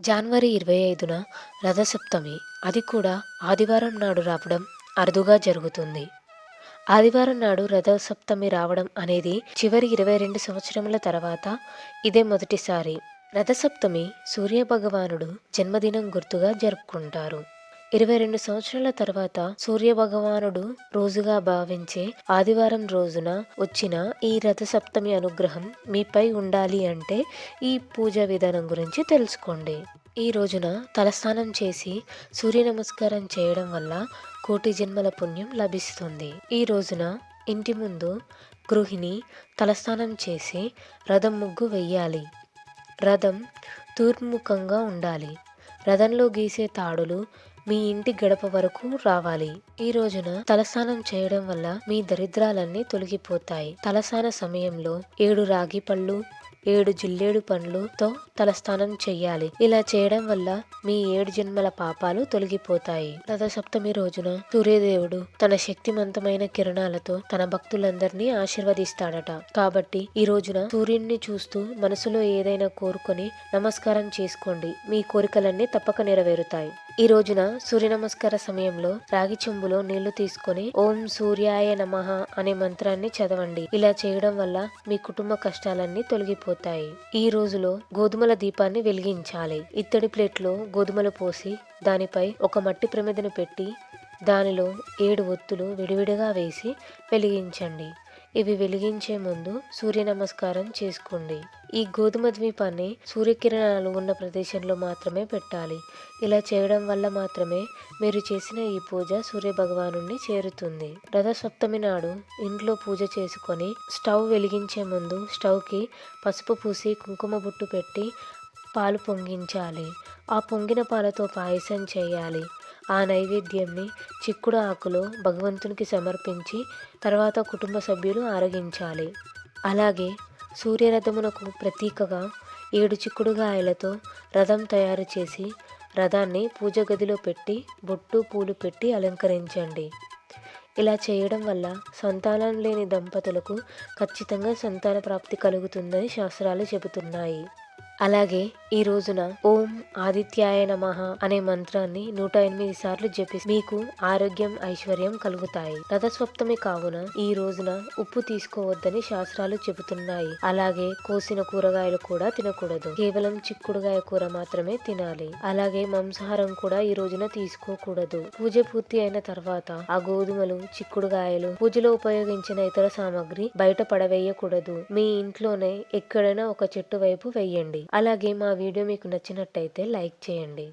జనవరి 25న రథసప్తమి. అది కూడా ఆదివారం నాడు రావడం అరుదుగా జరుగుతుంది. ఆదివారం నాడు రథసప్తమి రావడం అనేది చివరి 22 సంవత్సరముల తర్వాత ఇదే మొదటిసారి. రథసప్తమి సూర్యభగవానుడు జన్మదినం గుర్తుగా జరుపుకుంటారు. 22 సంవత్సరాల తర్వాత సూర్యభగవానుడు రోజుగా భావించే ఆదివారం రోజున వచ్చిన ఈ రథసప్తమి అనుగ్రహం మీపై ఉండాలి అంటే ఈ పూజా విధానం గురించి తెలుసుకోండి. ఈ రోజున తలస్నానం చేసి సూర్య నమస్కారం చేయడం వల్ల కోటి జన్మల పుణ్యం లభిస్తుంది. ఈ రోజున ఇంటి ముందు గృహిణి తలస్నానం చేసి రథం ముగ్గు వెయ్యాలి. రథం తూర్పుముఖంగా ఉండాలి. రథంలో గీసే తాడులు మీ ఇంటి గడప వరకు రావాలి. ఈ రోజున తలస్నానం చేయడం వల్ల మీ దరిద్రాలన్నీ తొలగిపోతాయి. తలస్నాన సమయంలో 7 రాగి పళ్ళు, 7 జిల్లేడు పండ్లుతో తలస్నానం చెయ్యాలి. ఇలా చేయడం వల్ల మీ 7 జన్మల పాపాలు తొలగిపోతాయి. రథసప్తమి రోజున సూర్యదేవుడు తన శక్తివంతమైన కిరణాలతో తన భక్తులందరినీ ఆశీర్వదిస్తాడట. కాబట్టి ఈ రోజున సూర్యుడిని చూస్తూ మనసులో ఏదైనా కోరుకొని నమస్కారం చేసుకోండి. మీ కోరికలన్నీ తప్పక నెరవేరుతాయి. ఈ రోజున సూర్య నమస్కార సమయంలో రాగి చెంబులో నీళ్లు తీసుకొని ఓం సూర్యాయ నమః అనే మంత్రాన్ని చదవండి. ఇలా చేయడం వల్ల మీ కుటుంబ కష్టాలన్నీ తొలగిపోతాయి. ఈ రోజులో గోధుమల దీపాన్ని వెలిగించాలి. ఇత్తడి ప్లేట్లో గోధుమలు పోసి దానిపై ఒక మట్టి ప్రమిదను పెట్టి దానిలో 7 ఒత్తులు విడివిడిగా వేసి వెలిగించండి. ఇవి వెలిగించే ముందు సూర్య నమస్కారం చేసుకోండి. ఈ గోధుమ ద్వీపాన్ని సూర్యకిరణాలు ఉన్న ప్రదేశంలో మాత్రమే పెట్టాలి. ఇలా చేయడం వల్ల మాత్రమే మీరు చేసిన ఈ పూజ సూర్య భగవానుణ్ణి చేరుతుంది. రథసప్తమి నాడు ఇంట్లో పూజ చేసుకొని స్టవ్ వెలిగించే ముందు స్టవ్కి పసుపు పూసి కుంకుమ బొట్టు పెట్టి పాలు పొంగించాలి. ఆ పొంగిన పాలతో పాయసం చేయాలి. ఆ నైవేద్యంని చిక్కుడు ఆకులో భగవంతునికి సమర్పించి తర్వాత కుటుంబ సభ్యులు ఆరగించాలి. అలాగే సూర్యరథమునకు ప్రతీకగా 7 చిక్కుడుగాయలతో రథం తయారు చేసి రథాన్ని పూజ గదిలో పెట్టి బొట్టు పూలు పెట్టి అలంకరించండి. ఇలా చేయడం వల్ల సంతానం లేని దంపతులకు ఖచ్చితంగా సంతాన ప్రాప్తి కలుగుతుందని శాస్త్రాలు చెబుతున్నాయి. అలాగే ఈ రోజున ఓం ఆదిత్యాయ నమః అనే మంత్రాన్ని 108 సార్లు జపిస్తే మీకు ఆరోగ్యం, ఐశ్వర్యం కలుగుతాయి. రథసప్తమి కావున ఈ రోజున ఉప్పు తీసుకోవద్దని శాస్త్రాలు చెబుతున్నాయి. అలాగే కోసిన కూరగాయలు కూడా తినకూడదు. కేవలం చిక్కుడుగాయ కూర మాత్రమే తినాలి. అలాగే మాంసాహారం కూడా ఈ రోజున తీసుకోకూడదు. పూజ పూర్తి అయిన తర్వాత ఆ గోధుమలు, చిక్కుడుగాయలు, పూజలో ఉపయోగించిన ఇతర సామాగ్రి బయట పడవేయకూడదు. మీ ఇంట్లోనే ఎక్కడైనా ఒక చెట్టు వైపు వెయ్యండి. అలాగే మా వీడియో మీకు నచ్చినట్టయితే లైక్ చేయండి.